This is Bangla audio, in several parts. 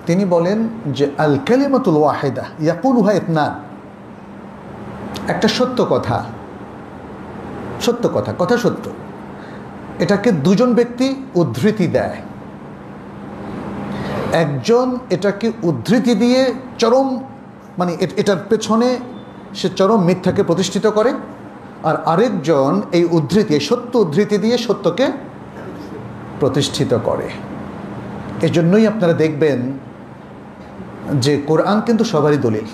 তিনি বলেন যে আল কালিমাতুল ওয়াহিদা ইয়াকুলুহা ইতনান, একটা সত্য কথা, কথা সত্য, এটাকে দুজন ব্যক্তি উদ্ধৃতি দেয়। একজন এটাকে উদ্ধৃতি দিয়ে চরম, মানে এটার পেছনে সে চরম মিথ্যাকে প্রতিষ্ঠিত করে, আর আরেকজন এই উদ্ধৃতি, সত্য উদ্ধৃতি দিয়ে সত্যকে প্রতিষ্ঠিত করে। এজন্যই আপনারা দেখবেন যে কোরআন কিন্তু সবারই দলিল,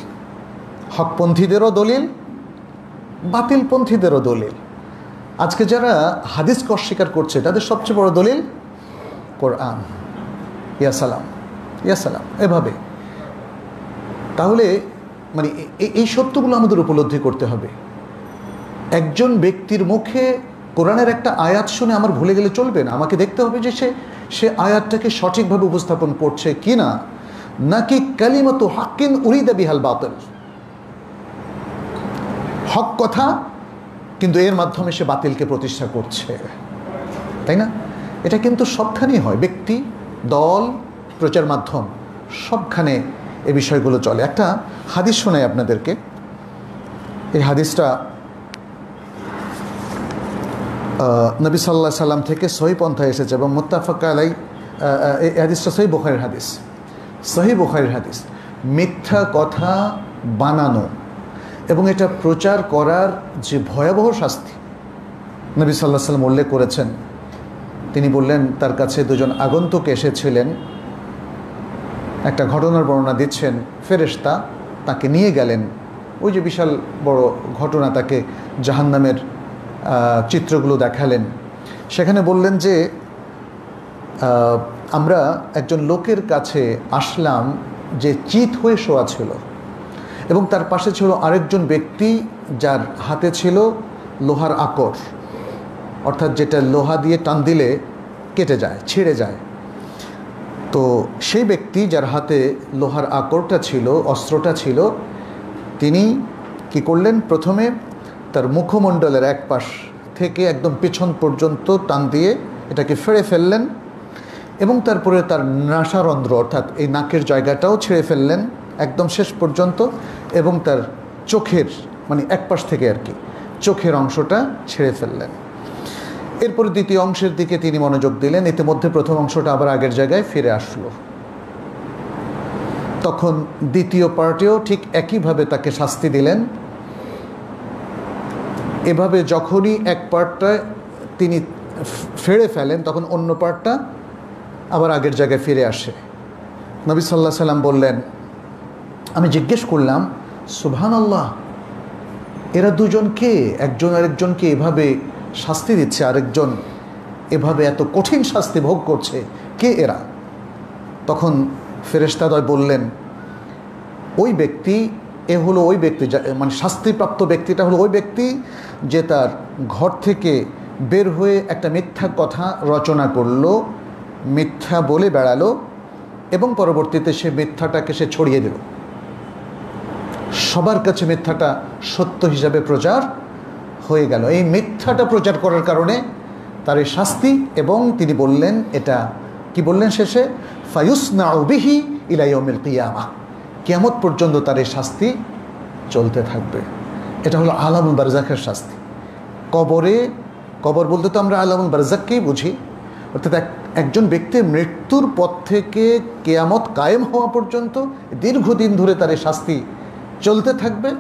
হকপন্থীদেরও দলিল, বাতিলপন্থীদেরও দলিল। আজকে যারা হাদিসকে অস্বীকার করছে তাদের সবচেয়ে বড় দলিল কোরআন। ইয়া সালাম, ইয়া সালাম, এভাবে। তাহলে মানে এই সত্যগুলো আমাদের উপলব্ধি করতে হবে। একজন ব্যক্তির মুখে কোরআনের একটা আয়াত শুনে আমার ভুলে গেলে চলবে না, আমাকে দেখতে হবে যে সে আয়াতটাকে সঠিকভাবে উপস্থাপন করছে কি না, নাকি কালিমাতু হাক্কিন উরিদা বিহাল বাতিল, হক কথা কিন্তু এর মাধ্যমে সে বাতিলকে প্রতিষ্ঠা করছে, তাই না? এটা কিন্তু সবখানেই হয়, ব্যক্তি, দল, প্রচার মাধ্যম, সবখানে এই বিষয়গুলো চলে। একটা হাদিস শোনাই আপনাদেরকে। এই হাদিসটা নবী সাল্লাল্লাহু আলাইহি সাল্লাম থেকে সহিহ পন্থায় এসেছে এবং মুত্তাফাক আলাই। এই হাদিসটা সহিহ বুখারীর হাদিস, সহিহ বুখারীর হাদিস। মিথ্যা কথা বানানো এবং এটা প্রচার করার যে ভয়াবহ শাস্তি নবী সাল্লাল্লাহু আলাইহি সাল্লাম উল্লেখ করেছেন। তিনি বললেন, তার কাছে দুজন আগন্তুক এসেছিলেন, একটা ঘটনার বর্ণনা দিচ্ছেন। ফেরেশতা তাকে নিয়ে গেলেন, ওই যে বিশাল বড় ঘটনা, তাকে জাহান্নামের চিত্রগুলো দেখালেন। সেখানে বললেন যে আমরা একজন লোকের কাছে আসলাম যে চিত হয়ে শোয়া ছিল এবং তার পাশে ছিল আরেকজন ব্যক্তি যার হাতে ছিল লোহার আকর, অর্থাৎ যেটা লোহা দিয়ে টান দিলে কেটে যায়, ছিঁড়ে যায়। তো সেই ব্যক্তি যার হাতে লোহার আকরটা ছিল, অস্ত্রটা ছিল, তিনি কি করলেন, প্রথমে তার মুখমণ্ডলের এক পাশ থেকে একদম পেছন পর্যন্ত টান দিয়ে এটাকে ফেড়ে ফেললেন এবং তারপরে তার নাসারন্ধ্র অর্থাৎ এই নাকের জায়গাটাও ছেড়ে ফেললেন একদম শেষ পর্যন্ত, এবং তার চোখের, মানে এক পাশ থেকে আর কি, চোখের অংশটা ছেড়ে ফেললেন। এরপরে দ্বিতীয় অংশের দিকে তিনি মনোযোগ দিলেন। ইতিমধ্যে প্রথম অংশটা আবার আগের জায়গায় ফিরে আসলো। তখন দ্বিতীয় পার্টেও ঠিক একইভাবে তাকে শাস্তি দিলেন। এভাবে যখনই এক পার্টটা তিনি ফেড়ে ফেলেন তখন অন্য পার্টটা আবার আগের জায়গায় ফিরে আসে। নবী সাল্লাল্লাহু আলাইহি সাল্লাম বললেন, আমি জিজ্ঞেস করলাম, সুবহানাল্লাহ, এরা দুজন কে? একজন আরেকজনকে এভাবে শাস্তি দিচ্ছে, আরেকজন এভাবে এত কঠিন শাস্তি ভোগ করছে, কে এরা? তখন ফেরেশতাদ্বয় বললেন, ওই ব্যক্তি, এ হলো ওই ব্যক্তি, মানে শাস্তিপ্রাপ্ত ব্যক্তিটা হলো ওই ব্যক্তি যে তার ঘর থেকে বের হয়ে একটা মিথ্যা কথা রচনা করলো, মিথ্যা বলে বেড়ালো এবং পরবর্তীতে সে মিথ্যাটাকে সে ছড়িয়ে দিল, সবার কাছে মিথ্যাটা সত্য হিসাবে প্রচার হয়ে গেল। এই মিথ্যাটা প্রচার করার কারণে তার এই শাস্তি, এবং তিনি বললেন, এটা কি বললেন শেষে, ফায়ুসনাউ বিহি ইলা ইয়াউমিল কিয়ামাহ, কিয়ামত পর্যন্ত তার এই শাস্তি চলতে থাকবে। এটা হলো আলামুল বারজাখের শাস্তি। কবর বলতে তো আমরা আলামুল বারজাখকেই বুঝি, অর্থাৎ একজন ব্যক্তির মৃত্যুর পর থেকে কিয়ামত কায়েম হওয়া পর্যন্ত দীর্ঘদিন ধরে তার এই শাস্তি চলতে থাকবে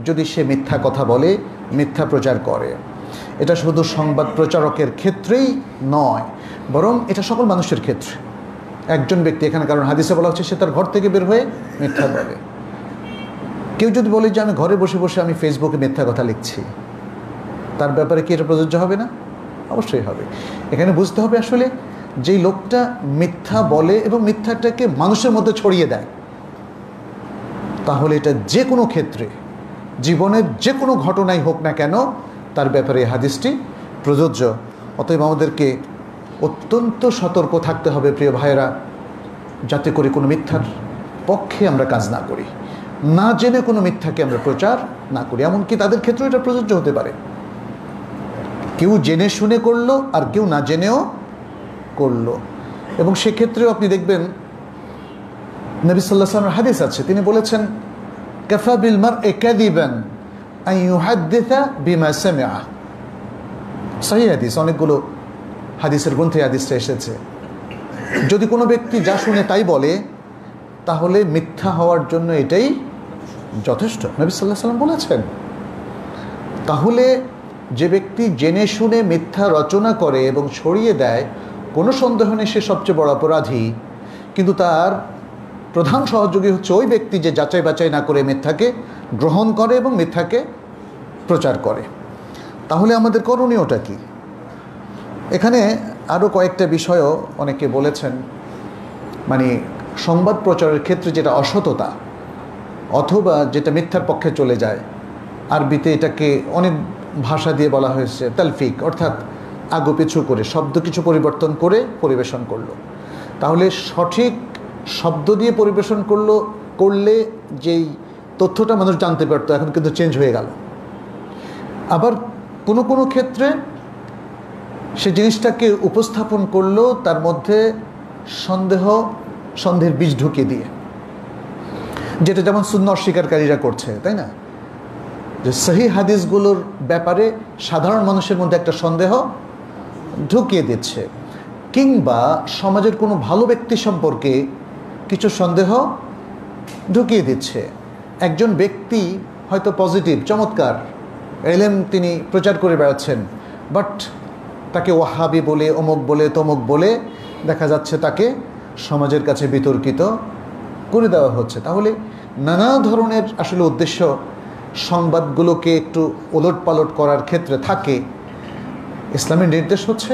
যদি সে মিথ্যা কথা বলে, মিথ্যা প্রচার করে। এটা শুধু সংবাদ প্রচারকের ক্ষেত্রেই নয়, বরং এটা সকল মানুষের ক্ষেত্রে। একজন ব্যক্তি, এখানে কারণ হাদিসে বলা হচ্ছে সে তার ঘর থেকে বের হয়ে মিথ্যা বলে। কেউ যদি বলে যে আমি ঘরে বসে বসে আমি ফেসবুকে মিথ্যা কথা লিখছি, তার ব্যাপারে কি এটা প্রযোজ্য হবে না? অবশ্যই হবে। এখানে বুঝতে হবে আসলে যেই লোকটা মিথ্যা বলে এবং মিথ্যাটাকে মানুষের মধ্যে ছড়িয়ে দেয়, তাহলে এটা যে কোনো ক্ষেত্রে, জীবনের যে কোনো ঘটনাই হোক না কেন, তার ব্যাপারে এই হাদিসটি প্রযোজ্য। অতএব আমাদেরকে অত্যন্ত সতর্ক থাকতে হবে প্রিয় ভাইয়েরা, যাতে করে কোনো মিথ্যার পক্ষে আমরা কাজ না করি, না জেনে কোনো মিথ্যাকে আমরা প্রচার না করি। এমনকি তাদের ক্ষেত্রেও এটা প্রযোজ্য হতে পারে, কেউ জেনে শুনে করলো আর কেউ না জেনেও করলো। এবং সেক্ষেত্রেও আপনি দেখবেন নবী সাল্লাল্লাহু আলাইহি ওয়াসাল্লামের হাদিস আছে, তিনি বলেছেন কাফা বিল মারই কাযিবান আন ইউহাদ্দিসা বিমা সামিআ। সহিহ হাদিস, অনেকগুলো হাদিসের গ্রন্থে হাদিসটা এসেছে। যদি কোনো ব্যক্তি যা শুনে তাই বলে তাহলে মিথ্যা হওয়ার জন্য এটাই যথেষ্ট, নবী সাল্লাল্লাহু আলাইহি ওয়াসাল্লাম বলেছেন। তাহলে যে ব্যক্তি জেনে শুনে মিথ্যা রচনা করে এবং ছড়িয়ে দেয়, কোনো সন্দেহ নেই সে সবচেয়ে বড় অপরাধী। কিন্তু তার প্রধান সহযোগী হচ্ছে ওই ব্যক্তি যে যাচাই বাছাই না করে মিথ্যাকে গ্রহণ করে এবং মিথ্যাকে প্রচার করে। তাহলে আমাদের করণীয়টা কি? এখানে আরও কয়েকটা বিষয়ও অনেকে বলেছেন, মানে সংবাদ প্রচারের ক্ষেত্রে যেটা অসততা অথবা যেটা মিথ্যার পক্ষে চলে যায়, আরবিতে এটাকে অনেক ভাষা দিয়ে বলা হয়েছে তালফিক, অর্থাৎ আগু পিছু করে শব্দ কিছু পরিবর্তন করে পরিবেশন করলো। তাহলে সঠিক শব্দ দিয়ে পরিবেশন করলে যেই তথ্যটা মানুষ জানতে পারতো, এখন কিন্তু চেঞ্জ হয়ে গেল। আবার কোনো কোনো ক্ষেত্রে সে জিনিসটাকে উপস্থাপন করলো তার মধ্যে সন্দেহের বীজ ঢুকিয়ে দিয়ে, যেটা যেমন সুন্নাহ অস্বীকারীরা করছে, তাই না? যে সহিহ হাদিসগুলোর ব্যাপারে সাধারণ মানুষের মধ্যে একটা সন্দেহ ঢুকিয়ে দিচ্ছে, কিংবা সমাজের কোনো ভালো ব্যক্তি সম্পর্কে কিছু সন্দেহ ঢুকিয়ে দিচ্ছে। একজন ব্যক্তি হয়তো পজিটিভ, চমৎকার এলেম তিনি প্রচার করে বেড়াচ্ছেন, বাট তাকে ওয়াহাবি বলে, অমুক বলে, তমুক বলে দেখা যাচ্ছে তাকে সমাজের কাছে বিতর্কিত করে দেওয়া হচ্ছে। তাহলে নানা ধরনের আসলে উদ্দেশ্য সংবাদগুলোকে একটু ওলটপালট করার ক্ষেত্রে থাকে। ইসলামের নির্দেশ হচ্ছে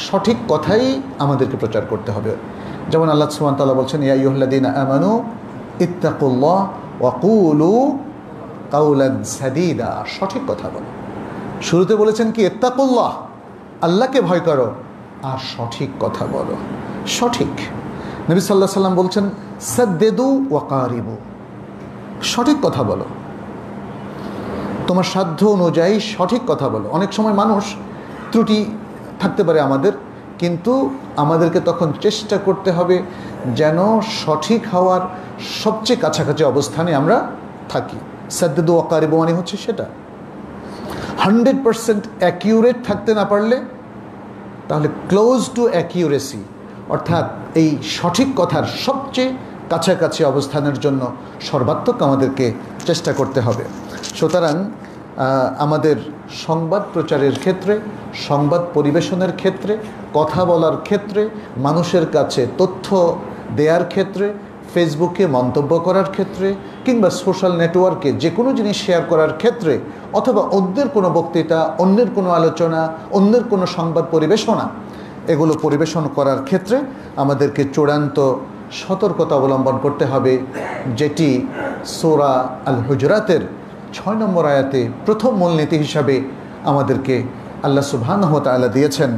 সঠিক কথাই আমাদেরকে প্রচার করতে হবে। যেমন আল্লাহ সুবহানাহু ওয়া তাআলা বলছেন, ইয়া আইয়ুহাল্লাযীনা আমানু ইত্তাকুল্লাহ ওয়া কুলু কাওলান সাদীদা, সঠিক কথা বলো। শুরুতে বলেছেন কি? ইত্তাকুল্লাহ, আল্লাহকে ভয় করো, আর সঠিক কথা বলো। সঠিক, নবী সাল্লাল্লাহু আলাইহি ওয়াসাল্লাম বলছেন সাদ্দিদু ওয়া কারিবু, সঠিক কথা বলো, তোমার সাধ্য অনুযায়ী সঠিক কথা বলো। অনেক সময় মানুষ ত্রুটি থাকতে পারে আমাদের, কিন্তু আমাদেরকে তখন চেষ্টা করতে হবে যেন সঠিক হওয়ার সবচেয়ে কাছাকাছি অবস্থানে আমরা থাকি। সাদ্দিদু ওয়া কারিবু মানে হচ্ছে সেটা। 100% অ্যাকিউরেট থাকতে না পারলে তাহলে ক্লোজ টু অ্যাকিউরেসি, অর্থাৎ এই সঠিক কথার সবচেয়ে কাছাকাছি অবস্থানের জন্য সর্বাত্মক আমাদেরকে চেষ্টা করতে হবে। সুতরাং আমাদের সংবাদ প্রচারের ক্ষেত্রে, সংবাদ পরিবেশনের ক্ষেত্রে, কথা বলার ক্ষেত্রে, মানুষের কাছে তথ্য দেওয়ার ক্ষেত্রে, ফেসবুকে মন্তব্য করার ক্ষেত্রে, কিংবা সোশ্যাল নেটওয়ার্কে যে কোনো জিনিস শেয়ার করার ক্ষেত্রে, অথবা অন্যের কোনো বক্তৃতা, অন্যের কোনো আলোচনা, অন্যের কোনো সংবাদ পরিবেশনা, এগুলো পরিবেশন করার ক্ষেত্রে আমাদেরকে চূড়ান্ত সতর্কতা অবলম্বন করতে হবে, যেটি সূরা আল হুজরাতের 6 নম্বর আয়াতে প্রথম মূলনীতি হিসাবে আমাদেরকে আল্লাহ সুবহানাহু ওয়া তাআলা দিয়েছেন।